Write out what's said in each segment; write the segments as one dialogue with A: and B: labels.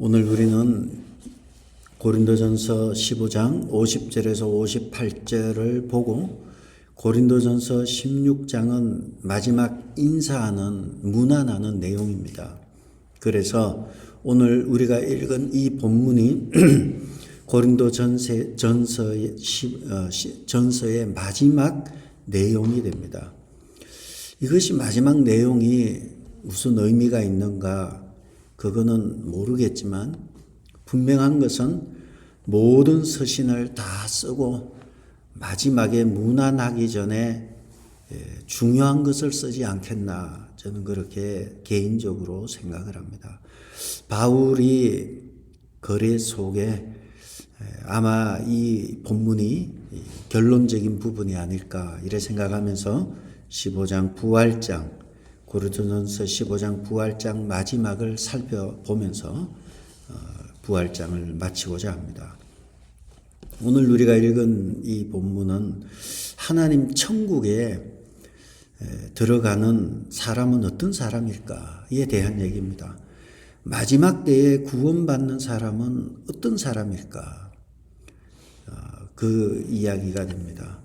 A: 오늘 우리는 고린도전서 15장 50절에서 58절을 보고 고린도전서 16장은 마지막 인사하는 문안하는 내용입니다. 그래서 오늘 우리가 읽은 이 본문이 고린도전서의 마지막 내용이 됩니다. 이것이 마지막 내용이 무슨 의미가 있는가 그거는 모르겠지만 분명한 것은 모든 서신을 다 쓰고 마지막에 문안하기 전에 중요한 것을 쓰지 않겠나 저는 그렇게 개인적으로 생각을 합니다. 바울이 거래 속에 아마 이 본문이 결론적인 부분이 아닐까 이래 생각하면서 15장 부활장 고린도전서 15장 부활장 마지막을 살펴보면서 부활장을 마치고자 합니다. 오늘 우리가 읽은 이 본문은 하나님 천국에 들어가는 사람은 어떤 사람일까에 대한 얘기입니다. 마지막 때에 구원받는 사람은 어떤 사람일까? 그 이야기가 됩니다.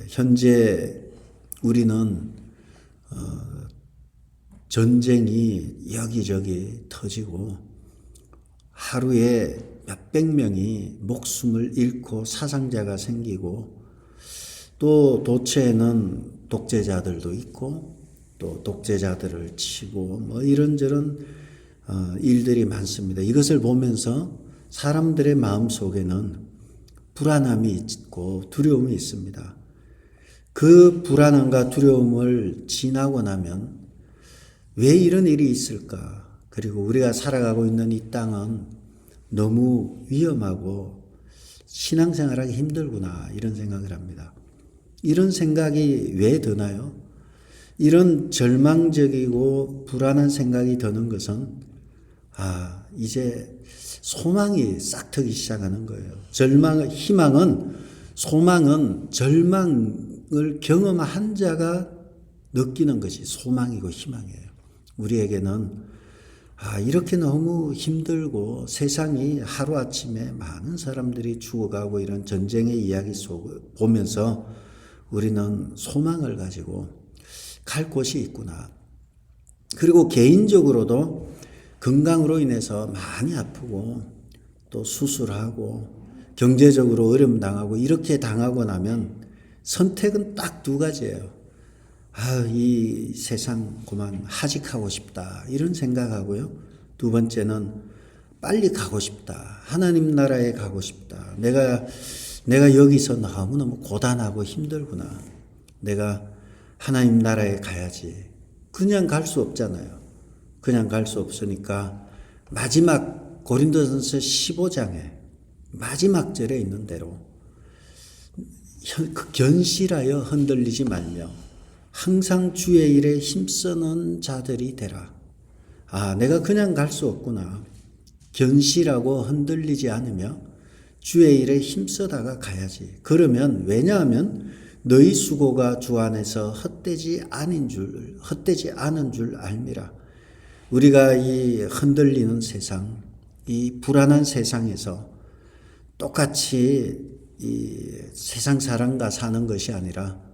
A: 현재 우리는 전쟁이 여기저기 터지고 하루에 몇백 명이 목숨을 잃고 사상자가 생기고 또 도처에는 독재자들도 있고 또 독재자들을 치고 뭐 이런저런 일들이 많습니다. 이것을 보면서 사람들의 마음속에는 불안함이 있고 두려움이 있습니다. 그 불안함과 두려움을 지나고 나면 왜 이런 일이 있을까? 그리고 우리가 살아가고 있는 이 땅은 너무 위험하고 신앙생활하기 힘들구나 이런 생각을 합니다. 이런 생각이 왜 드나요? 이런 절망적이고 불안한 생각이 드는 것은 이제 소망이 싹트기 시작하는 거예요. 소망은 절망을 경험한 자가 느끼는 것이 소망이고 희망이에요. 우리에게는 이렇게 너무 힘들고 세상이 하루아침에 많은 사람들이 죽어가고 이런 전쟁의 이야기 속을 보면서 우리는 소망을 가지고 갈 곳이 있구나. 그리고 개인적으로도 건강으로 인해서 많이 아프고 또 수술하고 경제적으로 어려움 당하고 이렇게 당하고 나면 선택은 딱 두 가지예요. 이 세상 그만 하직하고 싶다 이런 생각하고요. 두 번째는 빨리 가고 싶다. 하나님 나라에 가고 싶다. 내가 여기서 너무너무 고단하고 힘들구나. 내가 하나님 나라에 가야지. 그냥 갈 수 없잖아요. 그냥 갈 수 없으니까 마지막 고린도전서 15장에 마지막 절에 있는 대로 견실하여 흔들리지 말며 항상 주의 일에 힘쓰는 자들이 되라. 내가 그냥 갈 수 없구나. 견실하고 흔들리지 않으며 주의 일에 힘쓰다가 가야지. 그러면 왜냐하면 너희 수고가 주 안에서 헛되지 않은 줄 알미라. 우리가 이 흔들리는 세상, 이 불안한 세상에서 똑같이 이 세상 사람과 사는 것이 아니라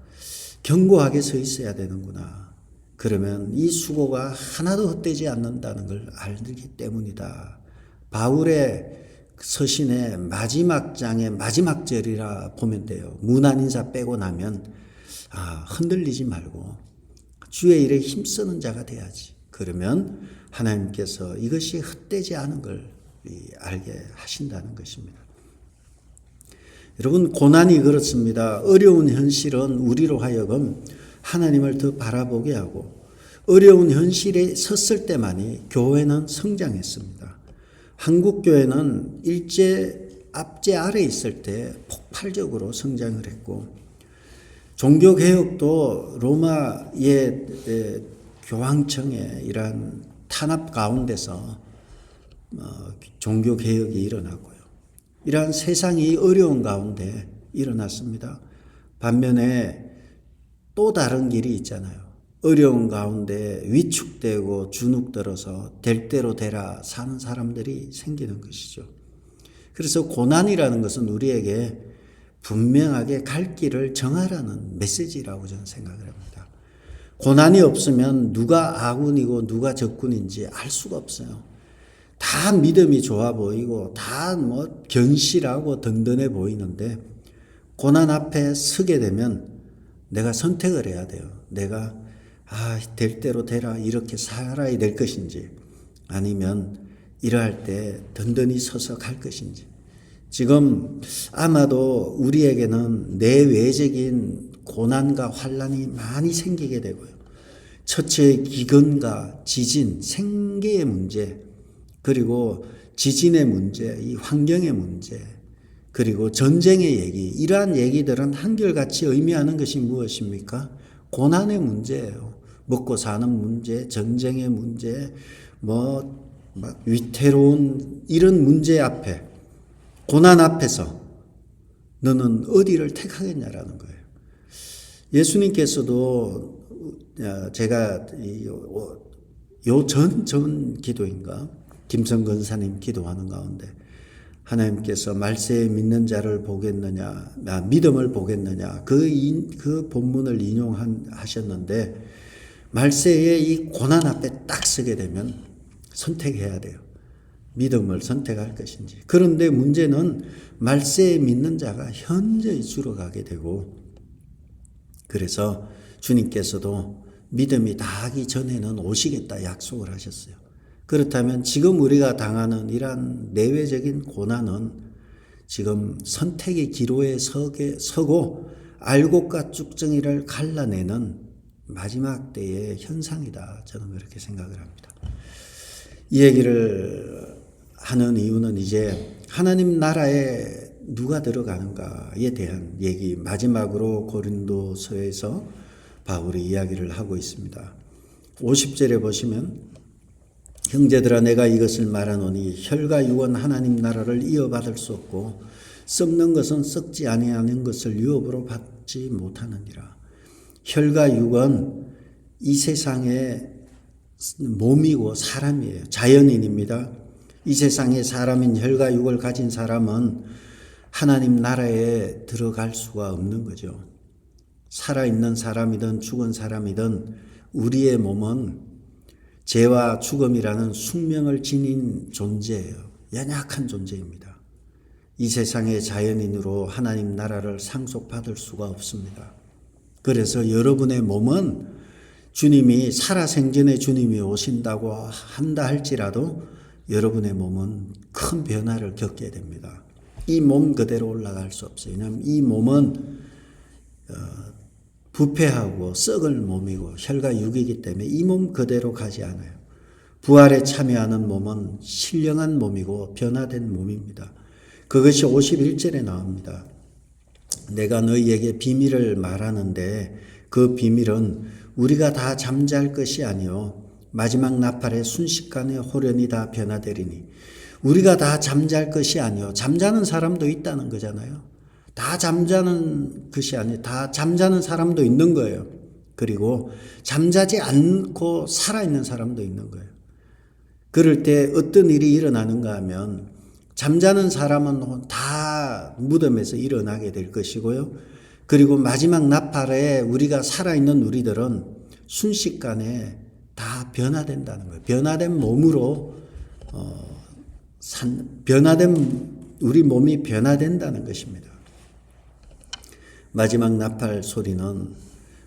A: 견고하게 서 있어야 되는구나. 그러면 이 수고가 하나도 헛되지 않는다는 걸 알기 때문이다. 바울의 서신의 마지막 장의 마지막 절이라 보면 돼요. 문안 인사 빼고 나면 흔들리지 말고 주의 일에 힘쓰는 자가 돼야지. 그러면 하나님께서 이것이 헛되지 않은 걸 알게 하신다는 것입니다. 여러분, 고난이 그렇습니다. 어려운 현실은 우리로 하여금 하나님을 더 바라보게 하고 어려운 현실에 섰을 때만이 교회는 성장했습니다. 한국 교회는 압제 아래 있을 때 폭발적으로 성장을 했고 종교개혁도 로마의 교황청의 이러한 탄압 가운데서 종교개혁이 일어나고요. 이러한 세상이 어려운 가운데 일어났습니다. 반면에 또 다른 길이 있잖아요. 어려운 가운데 위축되고 주눅들어서 될 대로 되라 사는 사람들이 생기는 것이죠. 그래서 고난이라는 것은 우리에게 분명하게 갈 길을 정하라는 메시지라고 저는 생각을 합니다. 고난이 없으면 누가 아군이고 누가 적군인지 알 수가 없어요. 다 믿음이 좋아 보이고 다 뭐 견실하고 든든해 보이는데 고난 앞에 서게 되면 내가 선택을 해야 돼요. 내가 될 대로 되라 이렇게 살아야 될 것인지 아니면 이러할 때 든든히 서서 갈 것인지. 지금 아마도 우리에게는 내외적인 고난과 환난이 많이 생기게 되고요. 처처의 기근과 지진, 생계의 문제, 그리고 지진의 문제, 이 환경의 문제, 그리고 전쟁의 얘기, 이러한 얘기들은 한결같이 의미하는 것이 무엇입니까? 고난의 문제예요. 먹고 사는 문제, 전쟁의 문제, 막 위태로운 이런 문제 앞에, 고난 앞에서 너는 어디를 택하겠냐라는 거예요. 예수님께서도 제가 요 전 기도인가? 김성근 사님 기도하는 가운데 하나님께서 말세에 믿는 자를 보겠느냐, 믿음을 보겠느냐, 그 본문을 인용하셨는데, 말세에 이 고난 앞에 딱 서게 되면 선택해야 돼요. 믿음을 선택할 것인지. 그런데 문제는 말세에 믿는 자가 현저히 줄어가게 되고, 그래서 주님께서도 믿음이 다하기 전에는 오시겠다 약속을 하셨어요. 그렇다면 지금 우리가 당하는 이러한 내외적인 고난은 지금 선택의 기로에 서고 알곡과 쭉정이를 갈라내는 마지막 때의 현상이다. 저는 그렇게 생각을 합니다. 이 얘기를 하는 이유는 이제 하나님 나라에 누가 들어가는가에 대한 얘기, 마지막으로 고린도서에서 바울이 이야기를 하고 있습니다. 50절에 보시면 형제들아 내가 이것을 말하노니 혈과 육은 하나님 나라를 이어받을 수 없고 썩는 것은 썩지 아니하는 것을 유업으로 받지 못하느니라. 혈과 육은 이 세상의 몸이고 사람이에요. 자연인입니다. 이 세상에 사람인 혈과 육을 가진 사람은 하나님 나라에 들어갈 수가 없는 거죠. 살아있는 사람이든 죽은 사람이든 우리의 몸은 죄와 죽음이라는 숙명을 지닌 존재예요. 연약한 존재입니다. 이 세상의 자연인으로 하나님 나라를 상속받을 수가 없습니다. 그래서 여러분의 몸은 주님이 살아생전에 주님이 오신다고 한다 할지라도 여러분의 몸은 큰 변화를 겪게 됩니다. 이 몸 그대로 올라갈 수 없어요. 왜냐하면 이 몸은 부패하고 썩을 몸이고 혈과 육이기 때문에 이 몸 그대로 가지 않아요. 부활에 참여하는 몸은 신령한 몸이고 변화된 몸입니다. 그것이 51절에 나옵니다. 내가 너희에게 비밀을 말하는데 그 비밀은 우리가 다 잠잘 것이 아니요 마지막 나팔의 순식간에 호련히 다 변화되리니. 우리가 다 잠잘 것이 아니요 잠자는 사람도 있다는 거잖아요. 다 잠자는 것이 아니에요. 다 잠자는 사람도 있는 거예요. 그리고 잠자지 않고 살아있는 사람도 있는 거예요. 그럴 때 어떤 일이 일어나는가 하면 잠자는 사람은 다 무덤에서 일어나게 될 것이고요. 그리고 마지막 나팔에 우리가 살아있는 우리들은 순식간에 다 변화된다는 거예요. 변화된 몸으로 우리 몸이 변화된다는 것입니다. 마지막 나팔 소리는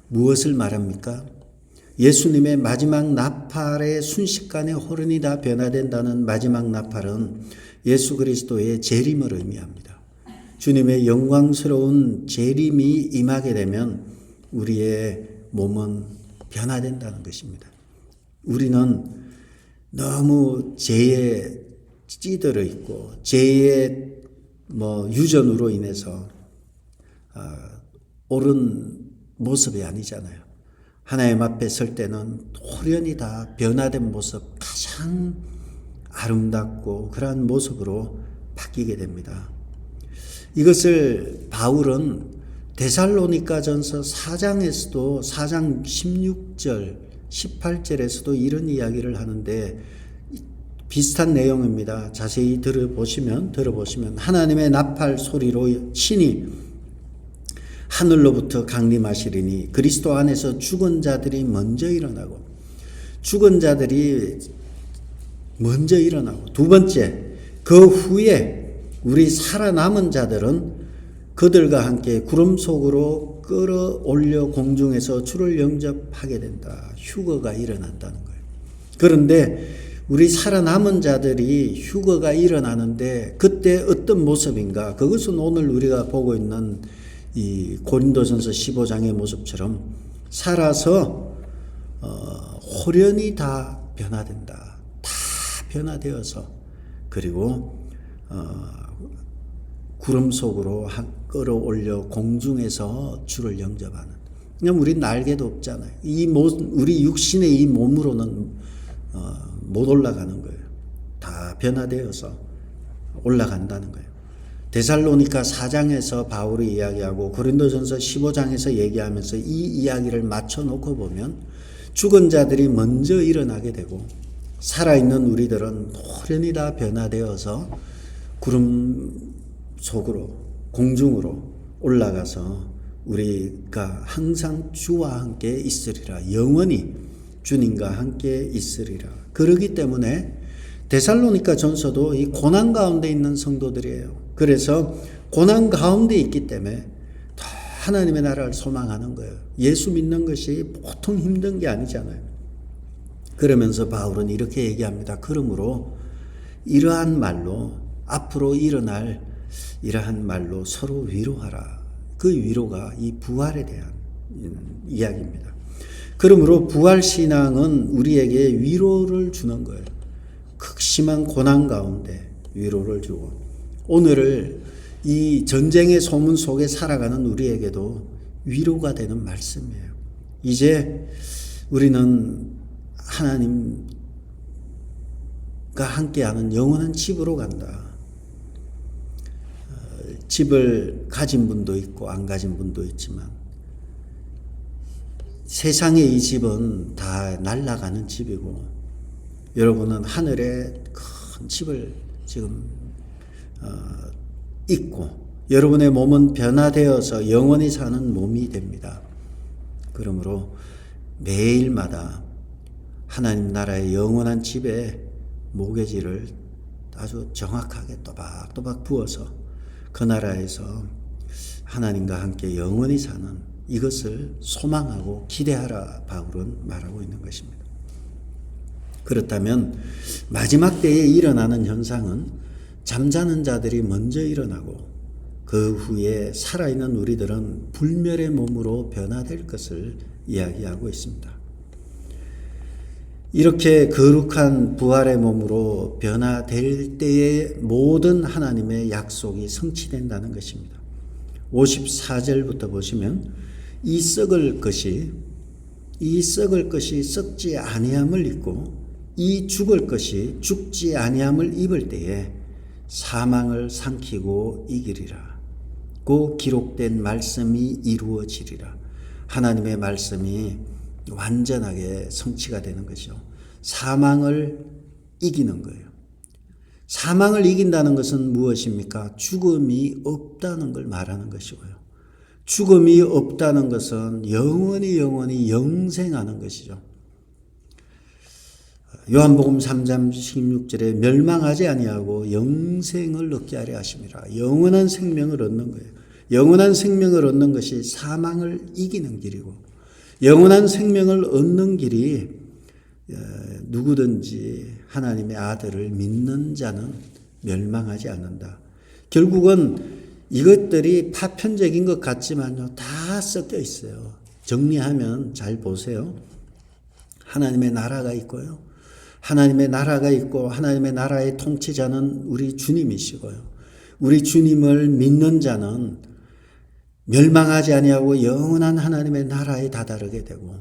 A: 무엇을 말합니까? 예수님의 마지막 나팔의 순식간에 호련히 다 변화된다는 마지막 나팔은 예수 그리스도의 재림을 의미합니다. 주님의 영광스러운 재림이 임하게 되면 우리의 몸은 변화된다는 것입니다. 우리는 너무 죄에 찌들어 있고 죄의 유전으로 인해서 옳은 모습이 아니잖아요. 하나님 앞에 설 때는 호련히 다 변화된 모습, 가장 아름답고 그러한 모습으로 바뀌게 됩니다. 이것을 바울은 데살로니가전서 4장에서도 4장 16절, 18절에서도 이런 이야기를 하는데 비슷한 내용입니다. 자세히 들어보시면 하나님의 나팔 소리로 신이 하늘로부터 강림하시리니 그리스도 안에서 죽은 자들이 먼저 일어나고 두 번째 그 후에 우리 살아남은 자들은 그들과 함께 구름 속으로 끌어올려 공중에서 주를 영접하게 된다. 휴거가 일어난다는 거예요. 그런데 우리 살아남은 자들이 휴거가 일어나는데 그때 어떤 모습인가? 그것은 오늘 우리가 보고 있는 이 고린도전서 15장의 모습처럼 살아서 홀연히 다 변화된다. 다 변화되어서 그리고 구름 속으로 끌어올려 공중에서 주를 영접하는. 그냥 우리 날개도 없잖아요. 우리 육신의 이 몸으로는 못 올라가는 거예요. 다 변화되어서 올라간다는 거예요. 데살로니가 4장에서 바울이 이야기하고 고린도전서 15장에서 얘기하면서 이 이야기를 맞춰놓고 보면 죽은 자들이 먼저 일어나게 되고 살아있는 우리들은 호련히 다 변화되어서 구름 속으로 공중으로 올라가서 우리가 항상 주와 함께 있으리라. 영원히 주님과 함께 있으리라. 그러기 때문에 데살로니가 전서도 이 고난 가운데 있는 성도들이에요. 그래서 고난 가운데 있기 때문에 더 하나님의 나라를 소망하는 거예요. 예수 믿는 것이 보통 힘든 게 아니잖아요. 그러면서 바울은 이렇게 얘기합니다. 그러므로 이러한 말로 앞으로 일어날 이러한 말로 서로 위로하라. 그 위로가 이 부활에 대한 이야기입니다. 그러므로 부활신앙은 우리에게 위로를 주는 거예요. 극심한 고난 가운데 위로를 주고 오늘을 이 전쟁의 소문 속에 살아가는 우리에게도 위로가 되는 말씀이에요. 이제 우리는 하나님과 함께하는 영원한 집으로 간다. 집을 가진 분도 있고 안 가진 분도 있지만 세상의 이 집은 다 날아가는 집이고 여러분은 하늘에 큰 집을 지금 있고 여러분의 몸은 변화되어서 영원히 사는 몸이 됩니다. 그러므로 매일마다 하나님 나라의 영원한 집에 모개지를 아주 정확하게 또박또박 부어서 그 나라에서 하나님과 함께 영원히 사는 이것을 소망하고 기대하라 바울은 말하고 있는 것입니다. 그렇다면 마지막 때에 일어나는 현상은 잠자는 자들이 먼저 일어나고 그 후에 살아있는 우리들은 불멸의 몸으로 변화될 것을 이야기하고 있습니다. 이렇게 거룩한 부활의 몸으로 변화될 때에 모든 하나님의 약속이 성취된다는 것입니다. 54절부터 보시면 이 썩을 것이 썩지 아니함을 입고 이 죽을 것이 죽지 아니함을 입을 때에 사망을 삼키고 이기리라. 고 기록된 말씀이 이루어지리라. 하나님의 말씀이 완전하게 성취가 되는 것이죠. 사망을 이기는 거예요. 사망을 이긴다는 것은 무엇입니까? 죽음이 없다는 걸 말하는 것이고요. 죽음이 없다는 것은 영원히 영생하는 것이죠. 요한복음 3장 16절에 멸망하지 아니하고 영생을 얻게 하려 하심이라. 영원한 생명을 얻는 거예요. 영원한 생명을 얻는 것이 사망을 이기는 길이고 영원한 생명을 얻는 길이 누구든지 하나님의 아들을 믿는 자는 멸망하지 않는다. 결국은 이것들이 파편적인 것 같지만요, 다 섞여 있어요. 정리하면 잘 보세요. 하나님의 나라가 있고요. 하나님의 나라가 있고 하나님의 나라의 통치자는 우리 주님이시고요. 우리 주님을 믿는 자는 멸망하지 아니하고 영원한 하나님의 나라에 다다르게 되고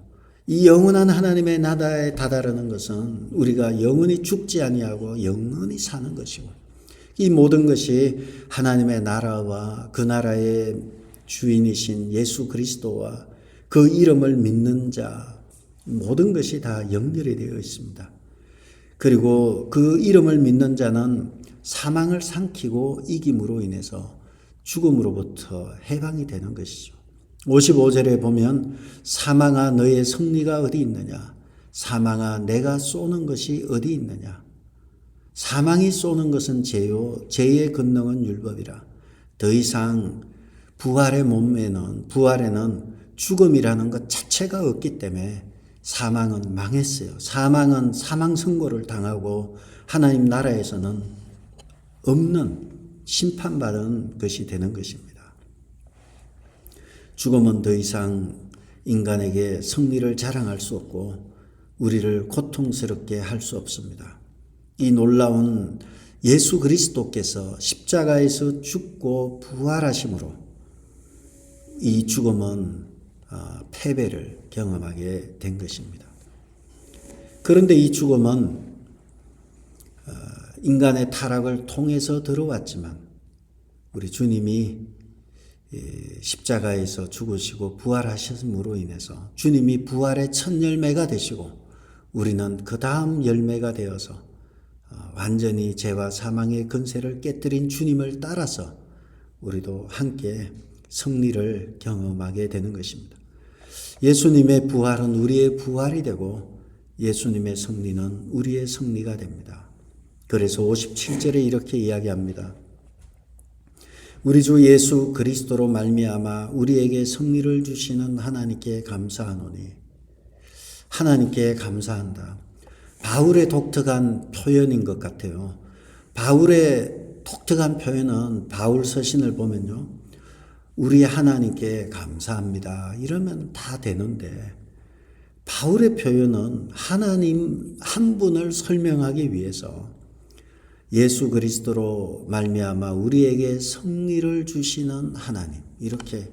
A: 이 영원한 하나님의 나라에 다다르는 것은 우리가 영원히 죽지 아니하고 영원히 사는 것이고 이 모든 것이 하나님의 나라와 그 나라의 주인이신 예수 그리스도와 그 이름을 믿는 자, 모든 것이 다 연결이 되어 있습니다. 그리고 그 이름을 믿는 자는 사망을 삼키고 이김으로 인해서 죽음으로부터 해방이 되는 것이죠. 55절에 보면 사망아 너의 승리가 어디 있느냐? 사망아 내가 쏘는 것이 어디 있느냐? 사망이 쏘는 것은 죄요, 죄의 권능은 율법이라. 더 이상 부활에는 죽음이라는 것 자체가 없기 때문에 사망은 망했어요. 사망은 사망 선고를 당하고 하나님 나라에서는 없는 심판받은 것이 되는 것입니다. 죽음은 더 이상 인간에게 승리를 자랑할 수 없고 우리를 고통스럽게 할 수 없습니다. 이 놀라운 예수 그리스도께서 십자가에서 죽고 부활하심으로 이 죽음은 패배를 경험하게 된 것입니다. 그런데 이 죽음은 인간의 타락을 통해서 들어왔지만 우리 주님이 십자가에서 죽으시고 부활하심으로 인해서 주님이 부활의 첫 열매가 되시고 우리는 그 다음 열매가 되어서 완전히 죄와 사망의 권세를 깨뜨린 주님을 따라서 우리도 함께 승리를 경험하게 되는 것입니다. 예수님의 부활은 우리의 부활이 되고 예수님의 승리는 우리의 승리가 됩니다. 그래서 57절에 이렇게 이야기합니다. 우리 주 예수 그리스도로 말미암아 우리에게 승리를 주시는 하나님께 감사하노니. 하나님께 감사한다. 바울의 독특한 표현인 것 같아요. 바울의 독특한 표현은 바울 서신을 보면요. 우리 하나님께 감사합니다. 이러면 다 되는데 바울의 표현은 하나님 한 분을 설명하기 위해서 예수 그리스도로 말미암아 우리에게 승리를 주시는 하나님, 이렇게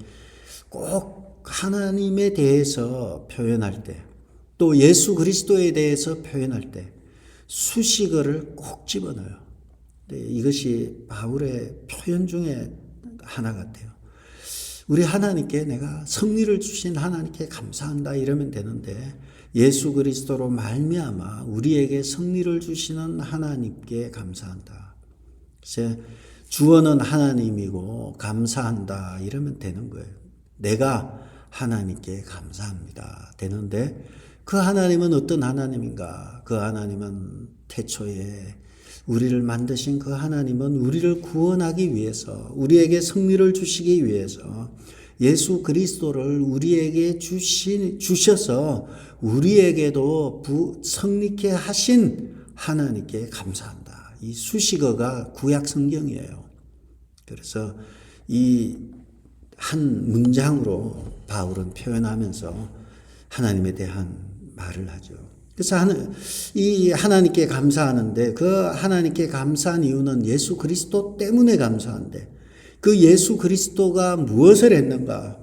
A: 꼭 하나님에 대해서 표현할 때, 또 예수 그리스도에 대해서 표현할 때 수식어를 꼭 집어넣어요. 이것이 바울의 표현 중에 하나 같아요. 우리 하나님께 내가 승리를 주신 하나님께 감사한다 이러면 되는데 예수 그리스도로 말미암아 우리에게 승리를 주시는 하나님께 감사한다. 그래서 주어는 하나님이고 감사한다 이러면 되는 거예요. 내가 하나님께 감사합니다 되는데 그 하나님은 어떤 하나님인가? 그 하나님은 태초에 우리를 만드신 그 하나님은 우리를 구원하기 위해서 우리에게 승리를 주시기 위해서 예수 그리스도를 우리에게 주셔서 우리에게도 승리케 하신 하나님께 감사한다. 이 수식어가 구약 성경이에요. 그래서 이 한 문장으로 바울은 표현하면서 하나님에 대한 말을 하죠. 그래서 이 하나님께 감사하는데 그 하나님께 감사한 이유는 예수 그리스도 때문에 감사한데 그 예수 그리스도가 무엇을 했는가?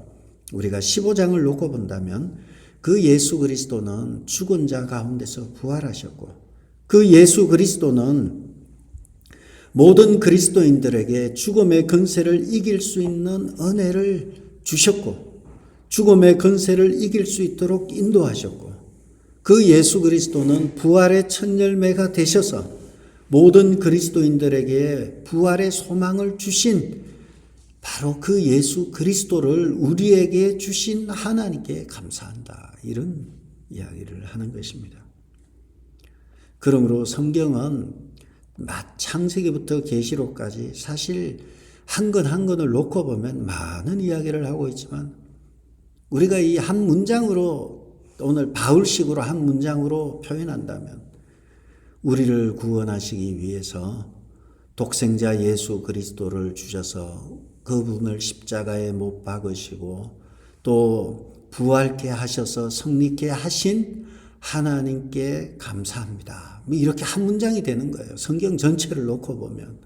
A: 우리가 15장을 놓고 본다면 그 예수 그리스도는 죽은 자 가운데서 부활하셨고 그 예수 그리스도는 모든 그리스도인들에게 죽음의 권세를 이길 수 있는 은혜를 주셨고 죽음의 권세를 이길 수 있도록 인도하셨고 그 예수 그리스도는 부활의 첫 열매가 되셔서 모든 그리스도인들에게 부활의 소망을 주신 바로 그 예수 그리스도를 우리에게 주신 하나님께 감사한다. 이런 이야기를 하는 것입니다. 그러므로 성경은 창세기부터 계시록까지 사실 한 건 한 건을 놓고 보면 많은 이야기를 하고 있지만 우리가 이 한 문장으로 오늘 바울식으로 한 문장으로 표현한다면 우리를 구원하시기 위해서 독생자 예수 그리스도를 주셔서 그분을 십자가에 못 박으시고 또 부활케 하셔서 승리케 하신 하나님께 감사합니다. 이렇게 한 문장이 되는 거예요. 성경 전체를 놓고 보면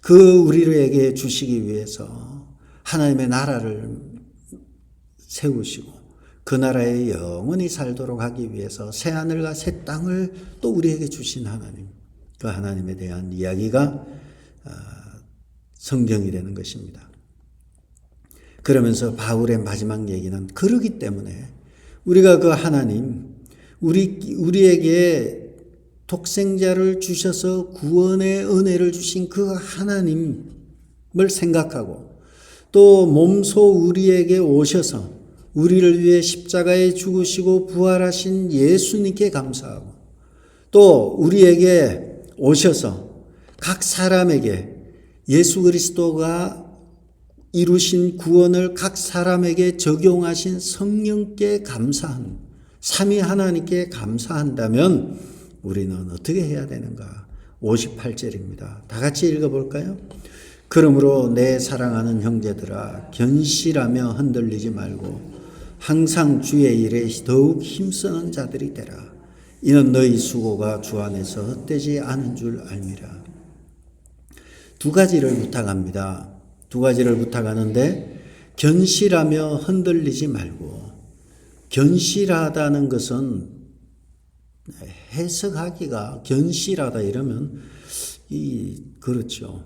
A: 그 우리에게 주시기 위해서 하나님의 나라를 세우시고 그 나라에 영원히 살도록 하기 위해서 새하늘과 새 땅을 또 우리에게 주신 하나님, 그 하나님에 대한 이야기가 성경이 되는 것입니다. 그러면서 바울의 마지막 얘기는 그러기 때문에 우리가 그 하나님, 우리에게 독생자를 주셔서 구원의 은혜를 주신 그 하나님을 생각하고 또 몸소 우리에게 오셔서 우리를 위해 십자가에 죽으시고 부활하신 예수님께 감사하고 또 우리에게 오셔서 각 사람에게 예수 그리스도가 이루신 구원을 각 사람에게 적용하신 성령께 감사한 삼위 하나님께 감사한다면 우리는 어떻게 해야 되는가? 58절입니다. 다 같이 읽어볼까요? 그러므로 내 사랑하는 형제들아 견실하며 흔들리지 말고 항상 주의 일에 더욱 힘쓰는 자들이 되라. 이는 너희 수고가 주 안에서 헛되지 않은 줄 알미라. 두 가지를 부탁합니다. 두 가지를 부탁하는데 견실하며 흔들리지 말고, 견실하다는 것은 해석하기가 견실하다 이러면 그렇죠.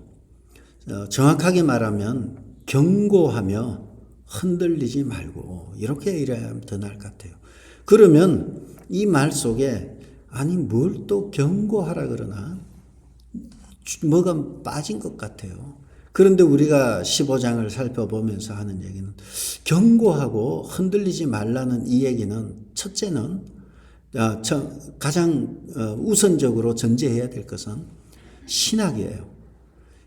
A: 정확하게 말하면 경고하며 흔들리지 말고 이렇게 이래야 더 나을 것 같아요. 그러면 이 말 속에 아니 뭘 또 경고하라 그러나 뭐가 빠진 것 같아요. 그런데 우리가 15장을 살펴보면서 하는 얘기는 경고하고 흔들리지 말라는 이 얘기는 첫째는 가장 우선적으로 전제해야 될 것은 신학이에요.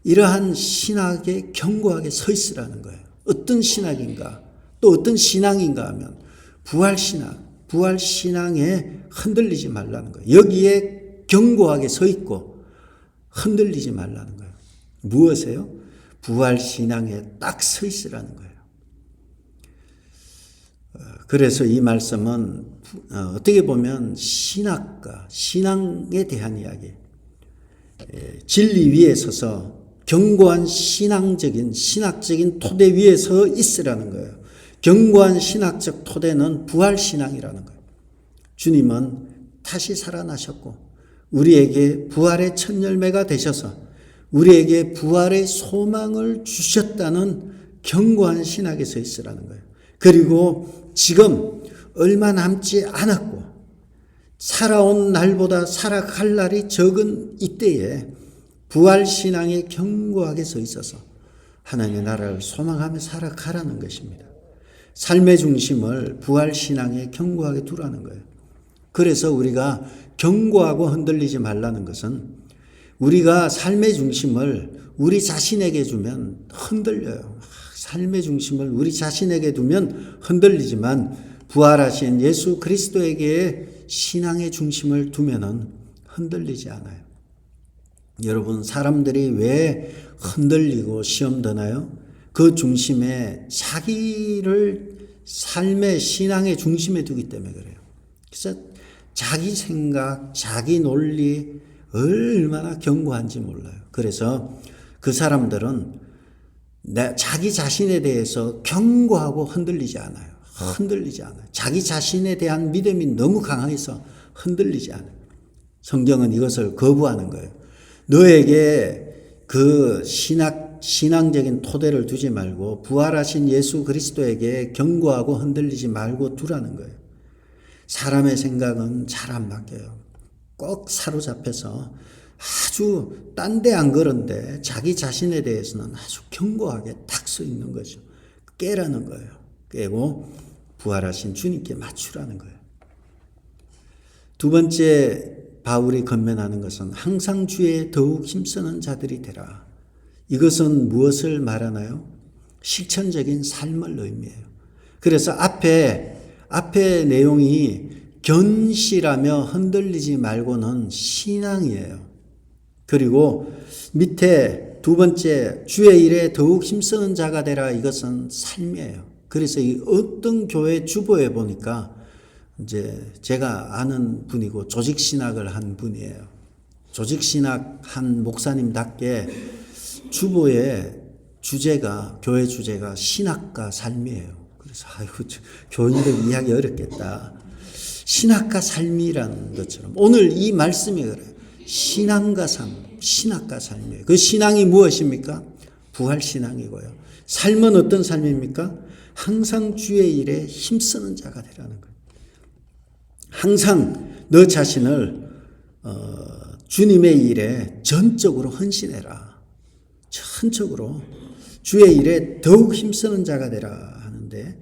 A: 이러한 신학에 견고하게 서 있으라는 거예요. 어떤 신학인가 또 어떤 신앙인가 하면 부활신학, 부활신앙에 흔들리지 말라는 거예요. 여기에 견고하게 서 있고 흔들리지 말라는 거예요. 무엇이에요? 부활신앙에 딱 서 있으라는 거예요. 그래서 이 말씀은 어떻게 보면 신학과 신앙에 대한 이야기, 진리 위에 서서 견고한 신학적인 토대 위에 서 있으라는 거예요. 견고한 신학적 토대는 부활신앙이라는 거예요. 주님은 다시 살아나셨고 우리에게 부활의 첫 열매가 되셔서 우리에게 부활의 소망을 주셨다는 견고한 신학에 서 있으라는 거예요. 그리고 지금 얼마 남지 않았고 살아온 날보다 살아갈 날이 적은 이때에 부활신앙에 견고하게 서 있어서 하나님의 나라를 소망하며 살아가라는 것입니다. 삶의 중심을 부활신앙에 견고하게 두라는 거예요. 그래서 우리가 견고하고 흔들리지 말라는 것은 우리가 삶의 중심을 우리 자신에게 주면 흔들려요. 삶의 중심을 우리 자신에게 두면 흔들리지만 부활하신 예수 그리스도에게 신앙의 중심을 두면은 흔들리지 않아요. 여러분, 사람들이 왜 흔들리고 시험 드나요? 그 중심에 자기를 삶의 신앙의 중심에 두기 때문에 그래요. 그래서 자기 생각, 자기 논리 얼마나 견고한지 몰라요. 그래서 그 사람들은 자기 자신에 대해서 견고하고 흔들리지 않아요. 흔들리지 않아요. 자기 자신에 대한 믿음이 너무 강해서 흔들리지 않아요. 성경은 이것을 거부하는 거예요. 너에게 그 신앙적인 토대를 두지 말고 부활하신 예수 그리스도에게 견고하고 흔들리지 말고 두라는 거예요. 사람의 생각은 잘 안 바뀌어요. 꼭 사로잡혀서 아주 딴 데 안 그런데 자기 자신에 대해서는 아주 견고하게 딱 서 있는 거죠. 깨라는 거예요. 깨고 부활하신 주님께 맞추라는 거예요. 두 번째 바울이 권면하는 것은 항상 주에 더욱 힘쓰는 자들이 되라. 이것은 무엇을 말하나요? 실천적인 삶을 의미해요. 그래서 앞에 내용이 견실하며 흔들리지 말고는 신앙이에요. 그리고 밑에 두 번째 주의 일에 더욱 힘쓰는 자가 되라. 이것은 삶이에요. 그래서 이 어떤 교회 주보에 보니까 이제 제가 아는 분이고 조직신학을 한 분이에요. 조직신학 한 목사님답게 주보의 주제가, 교회 주제가 신학과 삶이에요. 그래서 아이고 교인들 이해하기 어렵겠다. 신학과 삶이라는 것처럼 오늘 이 말씀이 그래요. 신앙과 삶, 신학과 삶이에요. 그 신앙이 무엇입니까? 부활신앙이고요. 삶은 어떤 삶입니까? 항상 주의 일에 힘쓰는 자가 되라는 거예요. 항상 너 자신을 주님의 일에 전적으로 헌신해라. 전적으로 주의 일에 더욱 힘쓰는 자가 되라 하는데,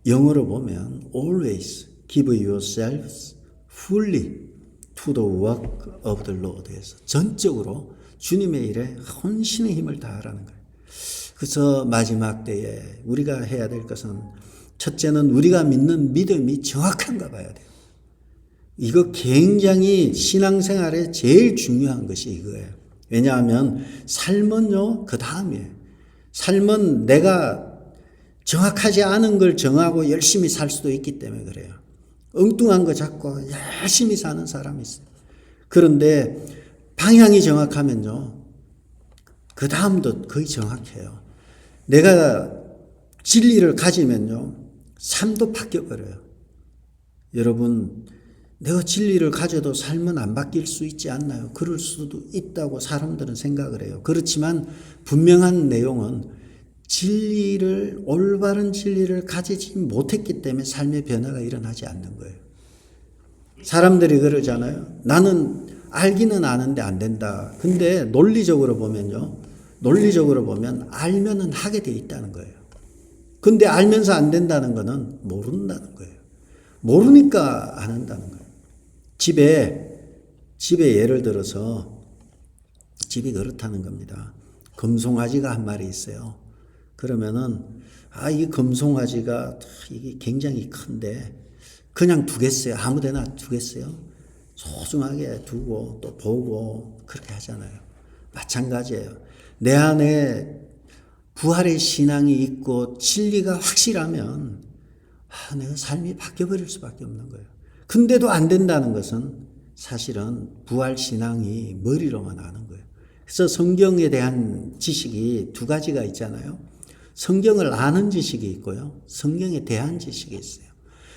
A: 영어로 보면 always give yourselves fully to the work of the Lord에서 전적으로 주님의 일에 헌신의 힘을 다하라는 거예요. 그래서 마지막 때에 우리가 해야 될 것은, 첫째는 우리가 믿는 믿음이 정확한가 봐야 돼요. 이거 굉장히 신앙생활에 제일 중요한 것이 이거예요. 왜냐하면 삶은요, 그 다음이에요. 삶은 내가 정확하지 않은 걸 정하고 열심히 살 수도 있기 때문에 그래요. 엉뚱한 거 잡고 열심히 사는 사람이 있어요. 그런데 방향이 정확하면요, 그 다음도 거의 정확해요. 내가 진리를 가지면요, 삶도 바뀌어버려요. 여러분, 내가 진리를 가져도 삶은 안 바뀔 수 있지 않나요? 그럴 수도 있다고 사람들은 생각을 해요. 그렇지만 분명한 내용은 올바른 진리를 가지지 못했기 때문에 삶의 변화가 일어나지 않는 거예요. 사람들이 그러잖아요. 나는 알기는 아는데 안 된다. 근데 논리적으로 보면 알면은 하게 돼 있다는 거예요. 근데 알면서 안 된다는 거는 모른다는 거예요. 모르니까 안 한다는 거예요. 집에 예를 들어서 집이 그렇다는 겁니다. 금송아지가 한 마리 있어요. 그러면은 이 금송아지가 이게 굉장히 큰데 그냥 두겠어요? 아무데나 두겠어요? 소중하게 두고 또 보고 그렇게 하잖아요. 마찬가지예요. 내 안에 부활의 신앙이 있고 진리가 확실하면 내가 삶이 바뀌어버릴 수밖에 없는 거예요. 근데도 안 된다는 것은 사실은 부활 신앙이 머리로만 아는 거예요. 그래서 성경에 대한 지식이 두 가지가 있잖아요. 성경을 아는 지식이 있고요, 성경에 대한 지식이 있어요.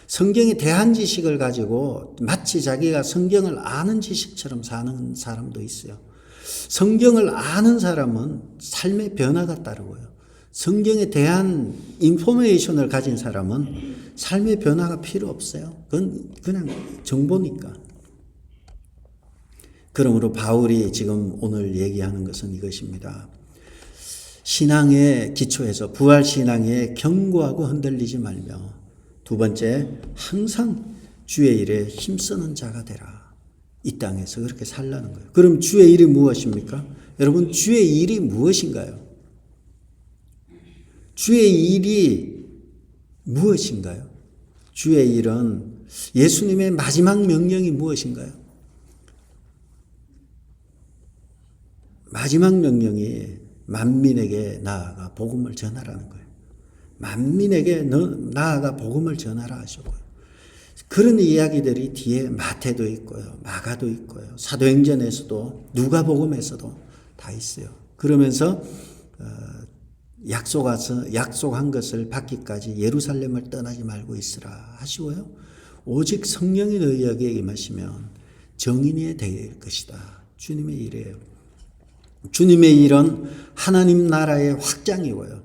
A: 성경에 대한 지식을 가지고 마치 자기가 성경을 아는 지식처럼 사는 사람도 있어요. 성경을 아는 사람은 삶의 변화가 따르고요, 성경에 대한 인포메이션을 가진 사람은 삶의 변화가 필요 없어요. 그건 그냥 정보니까. 그러므로 바울이 지금 오늘 얘기하는 것은 이것입니다. 신앙의 기초에서 부활 신앙에 견고하고 흔들리지 말며, 두 번째, 항상 주의 일에 힘쓰는 자가 되라. 이 땅에서 그렇게 살라는 거예요. 그럼 주의 일이 무엇입니까? 여러분, 주의 일이 무엇인가요? 주의 일이 무엇인가요? 주의 일은 예수님의 마지막 명령이 무엇인가요? 마지막 명령이 만민에게 나아가 복음을 전하라는 거예요. 만민에게 나아가 복음을 전하라 하시고요. 그런 이야기들이 뒤에 마태도 있고요, 마가도 있고요, 사도행전에서도 누가복음에서도 다 있어요. 그러면서 약속한 것을 받기까지 예루살렘을 떠나지 말고 있으라 하시고요. 오직 성령이 너희에게 임하시면 정인이 될 것이다. 주님의 일이에요. 주님의 일은 하나님 나라의 확장이고요,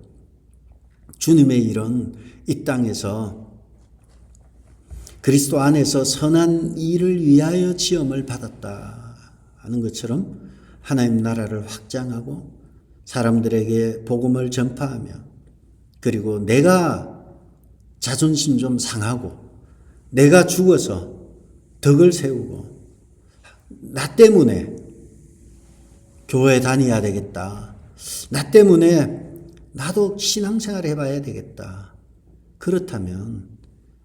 A: 주님의 일은 이 땅에서 그리스도 안에서 선한 일을 위하여 지음을 받았다 하는 것처럼 하나님 나라를 확장하고 사람들에게 복음을 전파하며, 그리고 내가 자존심 좀 상하고 내가 죽어서 덕을 세우고 나 때문에 교회 다녀야 되겠다, 나 때문에 나도 신앙생활 해봐야 되겠다, 그렇다면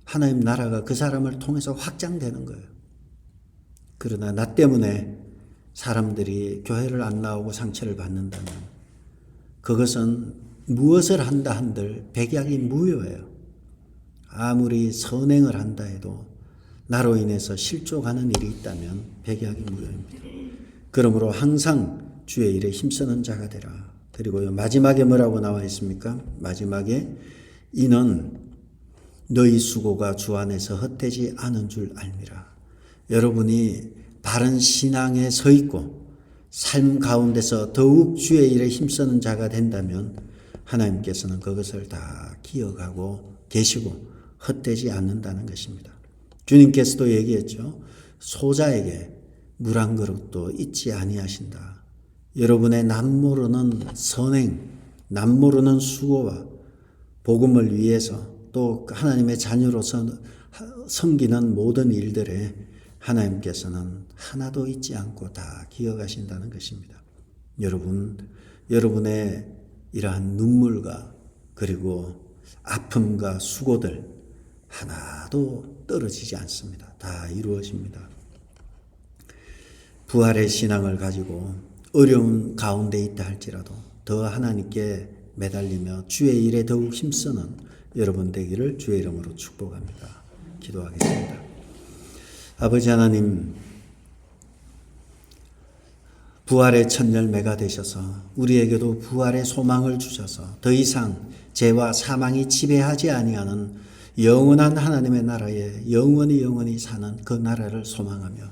A: 하나님 나라가 그 사람을 통해서 확장되는 거예요. 그러나 나 때문에 사람들이 교회를 안 나오고 상처를 받는다면 그것은 무엇을 한다 한들 백약이 무효예요. 아무리 선행을 한다 해도 나로 인해서 실족하는 일이 있다면 백약이 무효입니다. 그러므로 항상 주의 일에 힘쓰는 자가 되라. 그리고요, 마지막에 뭐라고 나와 있습니까? 마지막에 이는 너희 수고가 주 안에서 헛되지 않은 줄 알미라. 여러분이 바른 신앙에 서 있고 삶 가운데서 더욱 주의 일에 힘쓰는 자가 된다면 하나님께서는 그것을 다 기억하고 계시고 헛되지 않는다는 것입니다. 주님께서도 얘기했죠. 소자에게 물 한 그릇도 잊지 아니하신다. 여러분의 남모르는 선행, 남모르는 수고와 복음을 위해서 또 하나님의 자녀로서 섬기는 모든 일들에 하나님께서는 하나도 잊지 않고 다 기억하신다는 것입니다. 여러분의 이러한 눈물과 그리고 아픔과 수고들 하나도 떨어지지 않습니다. 다 이루어집니다. 부활의 신앙을 가지고 어려운 가운데 있다 할지라도 더 하나님께 매달리며 주의 일에 더욱 힘쓰는 여러분 되기를 주의 이름으로 축복합니다. 기도하겠습니다. 아버지 하나님, 부활의 첫 열매가 되셔서 우리에게도 부활의 소망을 주셔서 더 이상 죄와 사망이 지배하지 아니하는 영원한 하나님의 나라에 영원히 사는 그 나라를 소망하며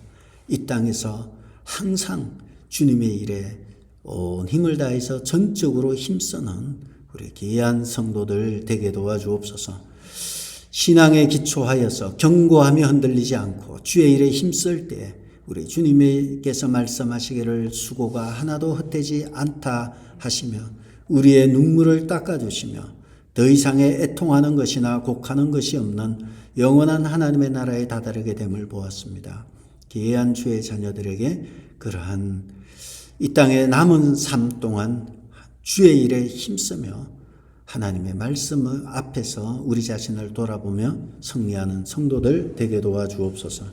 A: 이 땅에서 항상 주님의 일에 온 힘을 다해서 전적으로 힘쓰는 우리 귀한 성도들 되게 도와주옵소서. 신앙에 기초하여서 견고하며 흔들리지 않고 주의 일에 힘쓸 때 우리 주님께서 말씀하시기를 수고가 하나도 헛되지 않다 하시며 우리의 눈물을 닦아주시며 더 이상의 애통하는 것이나 곡하는 것이 없는 영원한 하나님의 나라에 다다르게 됨을 보았습니다. 귀한 주의 자녀들에게 그러한 이 땅의 남은 삶 동안 주의 일에 힘쓰며 하나님의 말씀 앞에서 우리 자신을 돌아보며 승리하는 성도들 되게 도와주옵소서.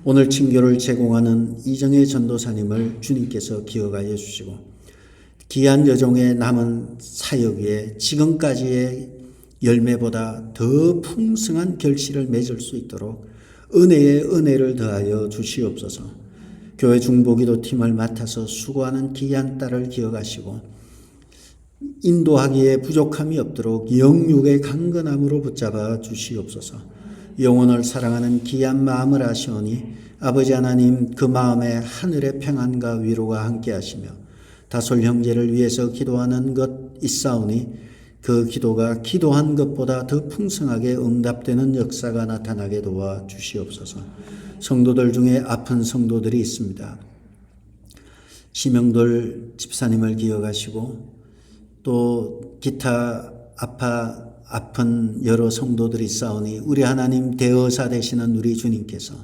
A: 오늘 친교를 제공하는 이정혜 전도사님을 주님께서 기억하여 주시고 귀한 여종의 남은 사역 위에 지금까지의 열매보다 더 풍성한 결실을 맺을 수 있도록 은혜를 더하여 주시옵소서. 교회 중보기도 팀을 맡아서 수고하는 귀한 딸을 기억하시고 인도하기에 부족함이 없도록 영육의 강건함으로 붙잡아 주시옵소서. 영혼을 사랑하는 귀한 마음을 아시오니 아버지 하나님 그 마음에 하늘의 평안과 위로가 함께 하시며 다솔 형제를 위해서 기도하는 것 있사오니 그 기도가 기도한 것보다 더 풍성하게 응답되는 역사가 나타나게 도와 주시옵소서. 성도들 중에 아픈 성도들이 있습니다. 심영돌 집사님을 기억하시고 또 기타 아픈 여러 성도들이 있사오니 우리 하나님 대의사 되시는 우리 주님께서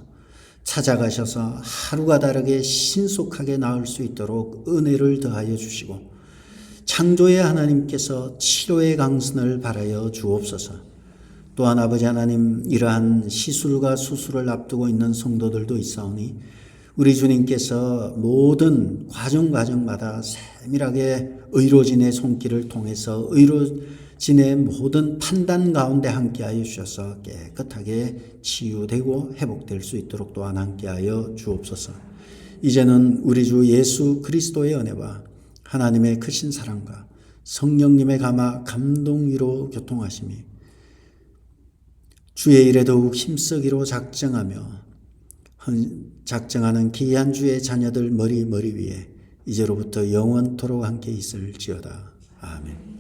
A: 찾아가셔서 하루가 다르게 신속하게 나을 수 있도록 은혜를 더하여 주시고 창조의 하나님께서 치료의 강선을 바라여 주옵소서. 또한 아버지 하나님 이러한 시술과 수술을 앞두고 있는 성도들도 있사오니 우리 주님께서 모든 과정마다 세밀하게 의로진의 손길을 통해서 의로진의 모든 판단 가운데 함께하여 주셔서 깨끗하게 치유되고 회복될 수 있도록 또한 함께하여 주옵소서. 이제는 우리 주 예수 그리스도의 은혜와 하나님의 크신 사랑과 성령님의 감동 위로 교통하심이 주의 일에 더욱 힘쓰기로 작정하는 귀한 주의 자녀들 머리 위에 이제로부터 영원토록 함께 있을지어다. 아멘.